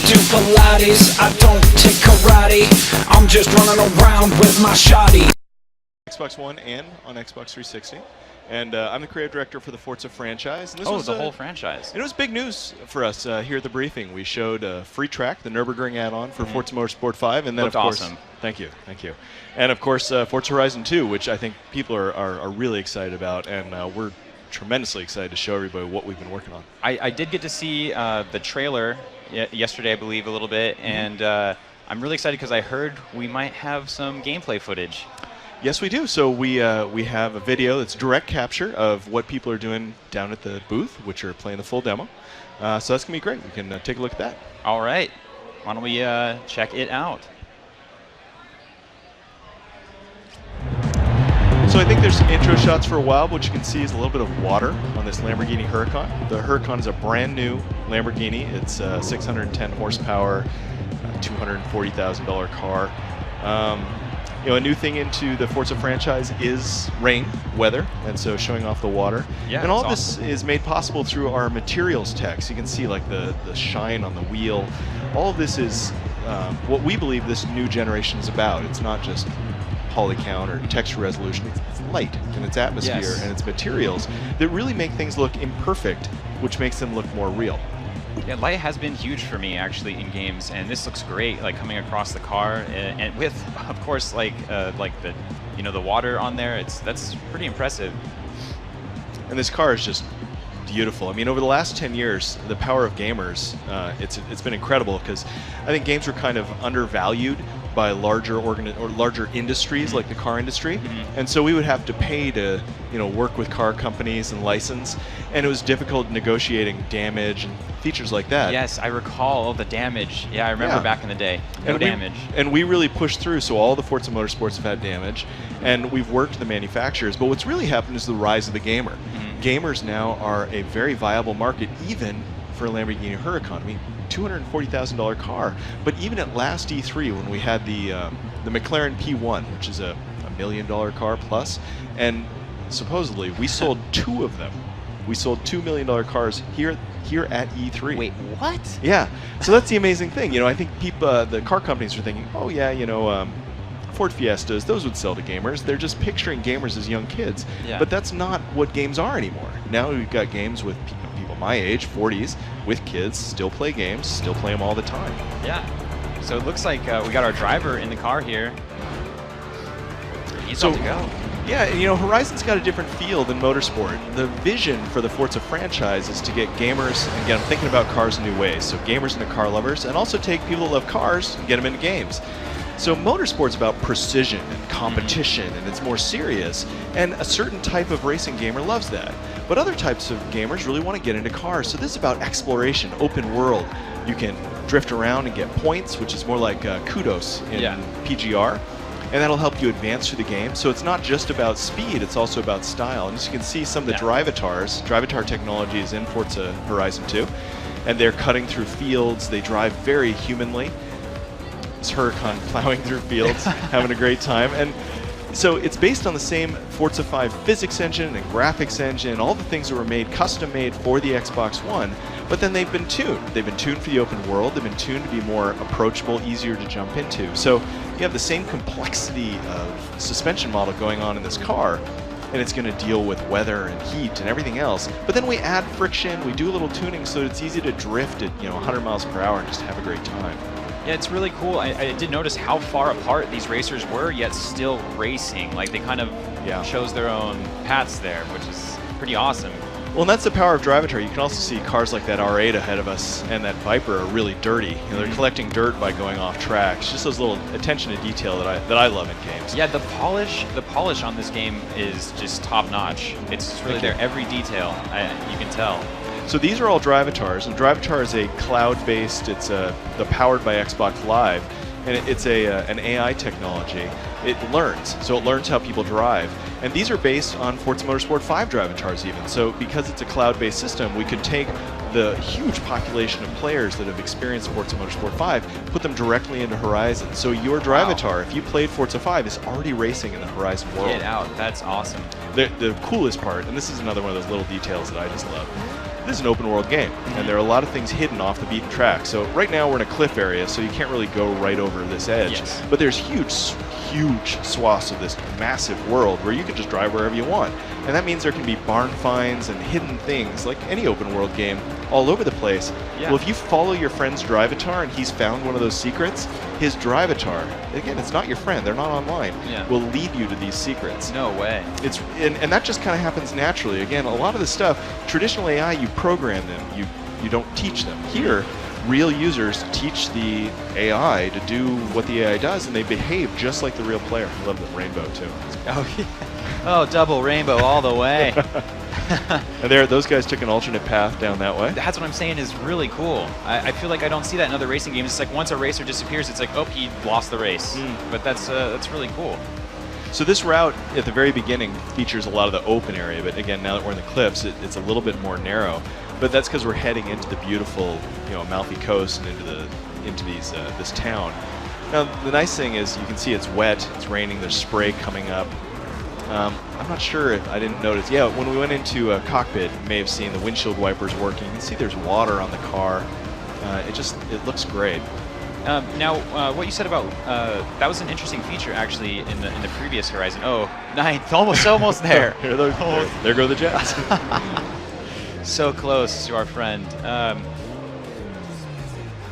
do Pilates, I don't take karate. I'm just running around with my shotty. Xbox One and on Xbox 360. And I'm the creative director for the Forza franchise. And this was the whole franchise. And it was big news for us here at the briefing. We showed Free Track, the Nürburgring add-on for Forza Motorsport 5. And then, looked of course, awesome. Thank you. And, of course, Forza Horizon 2, which I think people are really excited about. And we're tremendously excited to show everybody what we've been working on. I did get to see the trailer yesterday, I believe, a little bit. And I'm really excited because I heard we might have some gameplay footage. Yes, we do. So we have a video that's direct capture of what people are doing down at the booth, which are playing the full demo. So that's going to be great. We can take a look at that. All right. Why don't we check it out? So I think there's some intro shots for a while, but what you can see is a little bit of water on this Lamborghini Huracan. The Huracan is a brand new Lamborghini. It's 610 horsepower, $240,000 car. You know, a new thing into the Forza franchise is rain, weather, and so showing off the water. Yeah, and all of awesome. this is made possible through our materials tech. So you can see like the shine on the wheel. All of this is what we believe this new generation is about. It's not just poly count or texture resolution. It's light and it's atmosphere and it's materials that really make things look imperfect, which makes them look more real. Yeah, light has been huge for me actually in games, and this looks great. Like coming across the car, and with, of course, like the, the water on there. That's pretty impressive. And this car is just beautiful. I mean, over the last 10 years, the power of gamers, it's been incredible because I think games were kind of undervalued by larger industries like the car industry, and so we would have to pay to work with car companies and license, and it was difficult negotiating damage and features like that. Yes, I recall the damage. Yeah, I remember back in the day. No damage. And we really pushed through, so all the Forza Motorsports have had damage, and we've worked with the manufacturers, but what's really happened is the rise of the gamer. Gamers now are a very viable market, even for a Lamborghini Huracan. I mean, $240,000 car. But even at last E3, when we had the McLaren P1, which is a $1 million car plus, and supposedly we sold 2 of them. We sold $2 million cars here at E3. Wait, what? Yeah. So that's the amazing thing. I think people, the car companies are thinking, oh yeah, Ford Fiestas, those would sell to gamers. They're just picturing gamers as young kids. Yeah. But that's not what games are anymore. Now we've got games with people my age, 40s, with kids, still play games, still play them all the time. Yeah. So it looks like we got our driver in the car here. He's about to go. Yeah, and Horizon's got a different feel than Motorsport. The vision for the Forza franchise is to get gamers and get them thinking about cars in new ways. So gamers into car lovers, and also take people that love cars and get them into games. So Motorsport's about precision and competition, and it's more serious, and a certain type of racing gamer loves that. But other types of gamers really want to get into cars, so this is about exploration, open world. You can drift around and get points, which is more like kudos in PGR, and that'll help you advance through the game. So it's not just about speed, it's also about style. And as you can see, some of the Drivatar technology is in Forza Horizon 2, and they're cutting through fields, they drive very humanly. Huracan plowing through fields, having a great time. And so it's based on the same Forza 5 physics engine and graphics engine, all the things that were made, custom made for the Xbox One, but then they've been tuned. They've been tuned for the open world, they've been tuned to be more approachable, easier to jump into. So you have the same complexity of suspension model going on in this car, and it's going to deal with weather and heat and everything else. But then we add friction, we do a little tuning so that it's easy to drift at 100 miles per hour and just have a great time. Yeah, it's really cool. I did notice how far apart these racers were, yet still racing. Like they kind of chose their own paths there, which is pretty awesome. Well, and that's the power of Drivatar. You can also see cars like that R8 ahead of us and that Viper are really dirty. They're collecting dirt by going off track. It's just those little attention to detail that I love in games. Yeah, the polish on this game is just top notch. It's really there, every detail. You can tell. So these are all Drivatars, and Drivatar is a cloud-based. It's the powered by Xbox Live, and it's an AI technology. It learns, so it learns how people drive, and these are based on Forza Motorsport 5 Drivatars even. So because it's a cloud-based system, we could take the huge population of players that have experienced Forza Motorsport 5, put them directly into Horizon. So your Drivatar, if you played Forza 5, is already racing in the Horizon world. Get out, that's awesome. The coolest part, and this is another one of those little details that I just love. this is an open world game, and there are a lot of things hidden off the beaten track. So right now we're in a cliff area, so you can't really go right over this edge. Yes. But there's huge swaths of this massive world where you can just drive wherever you want. And that means there can be barn finds and hidden things, like any open world game, all over the place. Yeah. Well, if you follow your friend's drive-atar and he's found one of those secrets, his drive-atar, again, it's not your friend, they're not online, will lead you to these secrets. No way. And that just kind of happens naturally. Again, a lot of the stuff, traditional AI, you program them, you don't teach them. Here, real users teach the AI to do what the AI does, and they behave just like the real player. I love the rainbow, too. Oh, yeah. Oh, double rainbow all the way. And those guys took an alternate path down that way. That's what I'm saying is really cool. I feel like I don't see that in other racing games. It's like once a racer disappears, it's like, oh, he lost the race. But that's really cool. So this route at the very beginning features a lot of the open area, but again, now that we're in the cliffs, it's a little bit more narrow. But that's because we're heading into the beautiful, Amalfi Coast and into this town. Now the nice thing is you can see it's wet, it's raining, there's spray coming up. I'm not sure if I didn't notice. Yeah, when we went into a cockpit, you may have seen the windshield wipers working. You can see there's water on the car. It looks great. Now, what you said about that was an interesting feature actually in the previous Horizon. Oh, ninth, almost there. There go the Jets. So close to our friend.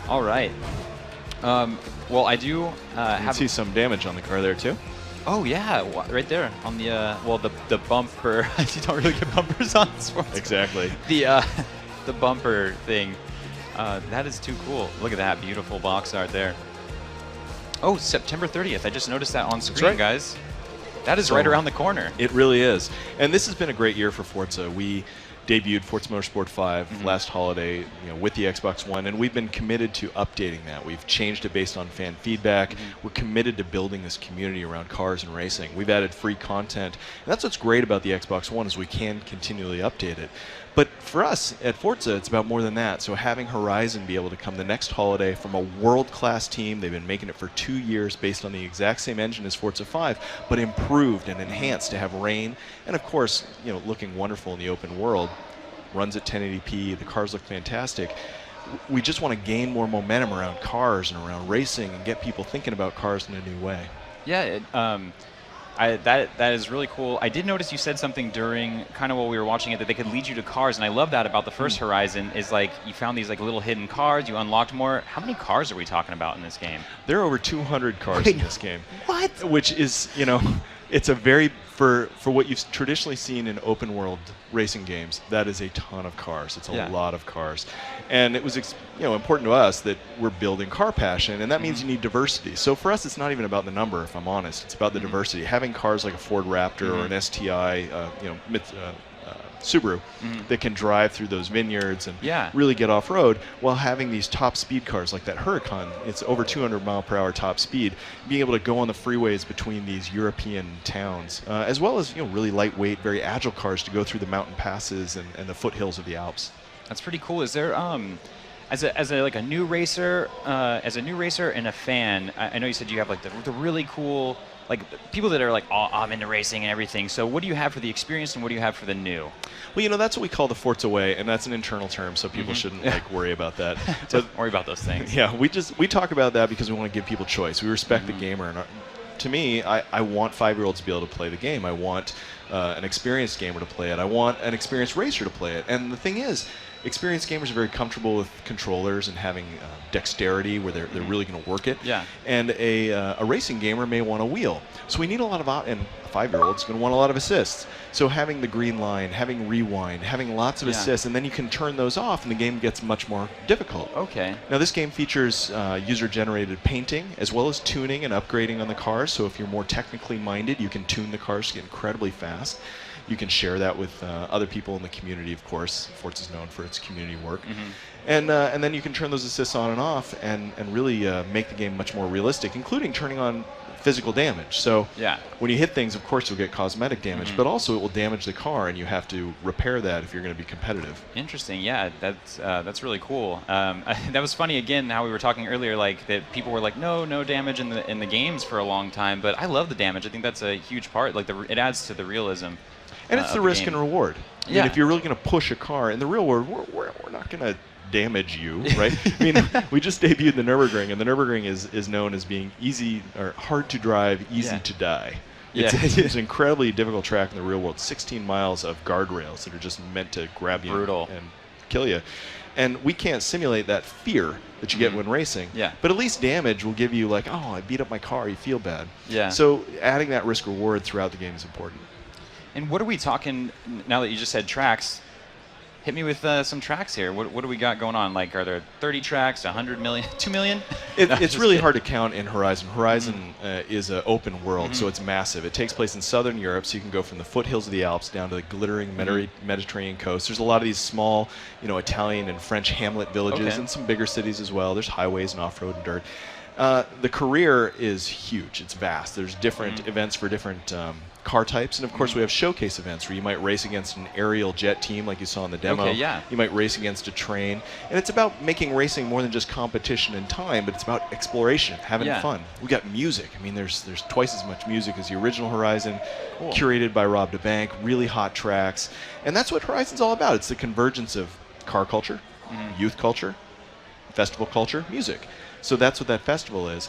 All right. Well, I do You can see some damage on the car there too. Oh yeah, right there on the the bumper. You don't really get bumpers on sports. Exactly. The bumper thing. That is too cool. Look at that beautiful box art there. Oh, September 30th. I just noticed that on screen, guys. That is right around the corner. It really is. And this has been a great year for Forza. We debuted Forza Motorsport 5 last holiday, with the Xbox One, and we've been committed to updating that. We've changed it based on fan feedback. We're committed to building this community around cars and racing. We've added free content, and that's what's great about the Xbox One is we can continually update it. But for us at Forza, it's about more than that. So having Horizon be able to come the next holiday from a world-class team, they've been making it for 2 years based on the exact same engine as Forza 5, but improved and enhanced to have rain, and of course, looking wonderful in the open world. Runs at 1080p, the cars look fantastic. We just want to gain more momentum around cars and around racing and get people thinking about cars in a new way. Yeah, that is really cool. I did notice you said something during kind of while we were watching it that they could lead you to cars, and I love that about the first Horizon is like you found these like little hidden cars, you unlocked more. How many cars are we talking about in this game? There are over 200 cars in this game. What? Which is, it's a very, for what you've traditionally seen in open world racing games, that is a ton of cars. It's a lot of cars. And it was important to us that we're building car passion, and that means you need diversity. So for us, it's not even about the number, if I'm honest. It's about the diversity. Having cars like a Ford Raptor or an STI, Subaru that can drive through those vineyards and really get off-road, while having these top speed cars like that Huracan, it's over 200 mile per hour top speed, being able to go on the freeways between these European towns, as well as really lightweight, very agile cars to go through the mountain passes and the foothills of the Alps. That's pretty cool. Is there as a new racer and a fan, I know you said you have like the really cool people that are like, oh, I'm into racing and everything. So what do you have for the experienced and what do you have for the new? Well, that's what we call the Forza way, and that's an internal term, so people shouldn't worry about that. Don't worry about those things. Yeah, we talk about that because we want to give people choice. We respect the gamer, and to me, I want 5-year-olds to be able to play the game. I want an experienced gamer to play it. I want an experienced racer to play it. And the thing is, experienced gamers are very comfortable with controllers and having dexterity where they're really going to work it. Yeah. And a racing gamer may want a wheel. So we need a lot of, and a 5-year-old's going to want a lot of assists. So having the green line, having rewind, having lots of assists, and then you can turn those off and the game gets much more difficult. Okay. Now this game features user-generated painting as well as tuning and upgrading on the cars. So if you're more technically minded, you can tune the cars to get incredibly fast. You can share that with other people in the community, of course. Forza is known for its community work. And then you can turn those assists on and off and really make the game much more realistic, including turning on physical damage. So when you hit things, of course you'll get cosmetic damage, but also it will damage the car, and you have to repair that if you're going to be competitive. Interesting. Yeah, that's really cool. That was funny again how we were talking earlier, like that people were like, no damage in the games for a long time, but I love the damage. I think that's a huge part. Like it adds to the realism. And it's the risk and reward. I mean, if you're really going to push a car in the real world, we're not going to damage you, right? I mean, we just debuted the Nürburgring, and the Nürburgring is known as being easy or hard to drive, easy to die. It's an incredibly difficult track in the real world. 16 miles of guardrails that are just meant to grab you and kill you. And we can't simulate that fear that you get when racing. Yeah. But at least damage will give you like, oh, I beat up my car, you feel bad. Yeah. So adding that risk reward throughout the game is important. And what are we talking, now that you just said tracks, hit me with some tracks here. What do we got going on? Like, are there 30 tracks, 100 million, 2 million? It's really hard to count in Horizon. Horizon is an open world, so it's massive. It takes place in southern Europe, so you can go from the foothills of the Alps down to the glittering Mediterranean coast. There's a lot of these small, Italian and French hamlet villages and some bigger cities as well. There's highways and off-road and dirt. The career is huge. It's vast. There's different events for different car types, and of course we have showcase events where you might race against an aerial jet team like you saw in the demo. You might race against a train, and it's about making racing more than just competition and time, but it's about exploration, having fun. We got music. I mean, there's twice as much music as the original Horizon, curated by Rob DeBank, really hot tracks, and that's what Horizon's all about. It's the convergence of car culture, youth culture, festival culture, music. So that's what that festival is.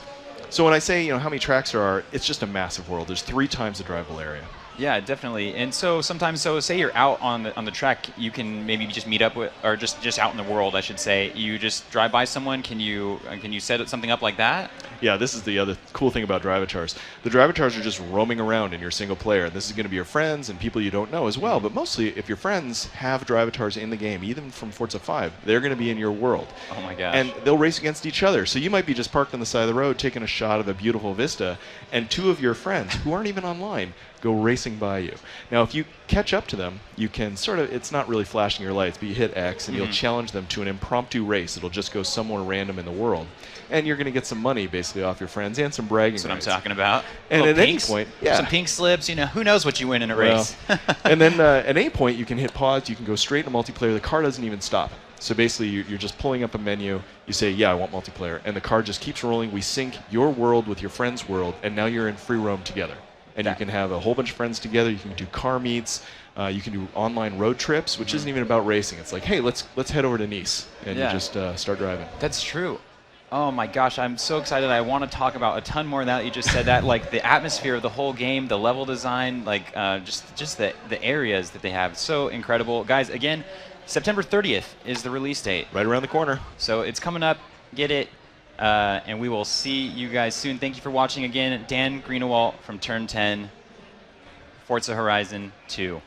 So when I say, how many tracks there are, it's just a massive world. There's 3 times the drivable area. Yeah, definitely. And so sometimes, say you're out on the track, you can maybe just meet up with, or just out in the world, I should say. You just drive by someone. Can you set something up like that? Yeah, this is the other cool thing about Drivatars. The Drivatars are just roaming around in your single player. This is going to be your friends and people you don't know as well. But mostly, if your friends have Drivatars in the game, even from Forza 5, they're going to be in your world. Oh my gosh. And they'll race against each other. So you might be just parked on the side of the road taking a shot of a beautiful vista, and 2 of your friends, who aren't even online, go racing by you. Now, if you catch up to them, you can it's not really flashing your lights, but you hit X and you'll challenge them to an impromptu race. It'll just go somewhere random in the world. And you're going to get some money, basically, off your friends and some bragging rights. That's what I'm talking about. And at any point, some pink slips, who knows what you win in a race. And then at any point, you can hit pause, you can go straight into multiplayer. The car doesn't even stop. So basically, you're just pulling up a menu. You say, yeah, I want multiplayer. And the car just keeps rolling. We sync your world with your friend's world, and now you're in free roam together. And you can have a whole bunch of friends together. You can do car meets. You can do online road trips, which isn't even about racing. It's like, hey, let's head over to Nice, and you just start driving. That's true. Oh my gosh, I'm so excited. I want to talk about a ton more now that you just said that. Like the atmosphere of the whole game, the level design, like just the areas that they have. So incredible. Guys, again, September 30th is the release date. Right around the corner. So it's coming up. Get it. And we will see you guys soon. Thank you for watching again. Dan Greenewalt from Turn 10, Forza Horizon 2.